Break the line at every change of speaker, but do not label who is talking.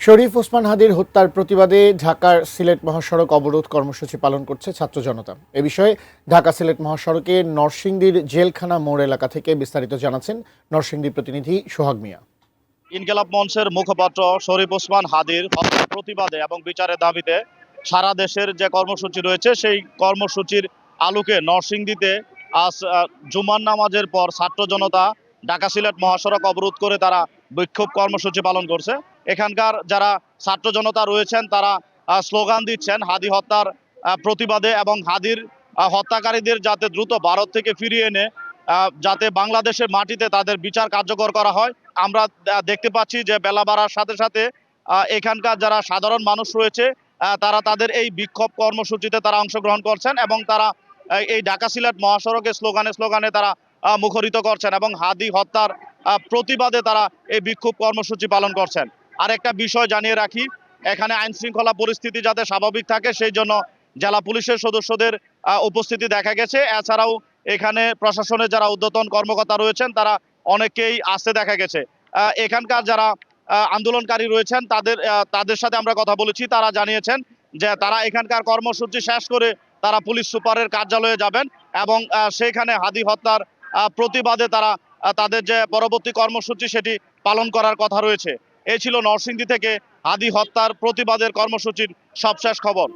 শরীফ ওসমান হাদির হত্যার প্রতিবাদে ঢাকার সিলেট মহাসড়ক অবরোধ কর্মসূচি পালন করছে ছাত্র জনতা। এ বিষয়ে ঢাকা সিলেট মহাসড়কে নরসিংদীর জেলখানা মোড় এলাকা থেকে বিস্তারিত জানাচ্ছেন নরসিংদী প্রতিনিধি সোহাগ মিয়া।
ইনকিলাব মঞ্চের মুখপাত্র শরীফ ওসমান হাদির হত্যার প্রতিবাদে এবং বিচারের দাবিতে সারা দেশের যে কর্মসূচি রয়েছে সেই কর্মসূচির আলোকে নরসিংদীতে আজ জুমার নামাজের পর ছাত্র জনতা ঢাকা সিলেট মহাসড়ক অবরোধ করে তারা বিক্ষোভ কর্মসূচি পালন করছে। এখানকার যারা ছাত্র জনতা রয়েছেন তারা স্লোগান দিচ্ছেন হাদি হত্যার প্রতিবাদে এবং হাদির হত্যাকারীদের যাতে দ্রুত ভারত থেকে ফিরিয়ে এনে যাতে বাংলাদেশের মাটিতে তাদের বিচার কার্যকর করা হয়। আমরা দেখতে পাচ্ছি যে বেলা বাড়ার সাথে সাথে এখানকার যারা সাধারণ মানুষ রয়েছে তারা তাদের এই বিক্ষোভ কর্মসূচিতে তারা অংশগ্রহণ করছেন এবং তারা এই ঢাকা সিলেট মহাসড়কে স্লোগানে স্লোগানে তারা মুখরিত করছেন এবং হাদি হত্যার প্রতিবাদে তারা এই বিক্ষোভ কর্মসূচি পালন করছেন। আর একটা বিষয় জানিয়ে রাখি, এখানে আইন শৃঙ্খলা পরিস্থিতি যাতে স্বাভাবিক থাকে সেই জন্য জেলা পুলিশের সদস্যদের উপস্থিতি দেখা গেছে। এছাড়াও এখানে প্রশাসনের যারা ঊর্ধ্বতন কর্মকর্তা রয়েছেন তারা অনেকেই আসতে দেখা গেছে। এখানকার যারা আন্দোলনকারী রয়েছেন তাদের সাথে আমরা কথা বলেছি। তারা জানিয়েছেন যে তারা এখানকার কর্মসূচি শেষ করে তারা পুলিশ সুপারের কার্যালয়ে যাবেন এবং সেখানে হাদি হত্যার প্রতিবাদে তারা তাদের যে পরবর্তী কর্মসূচি সেটি পালন করার কথা রয়েছে। এই ছিল নরসিংদী থেকে হাদি হত্যার প্রতিবাদের কর্মসূচির সবশেষ খবর।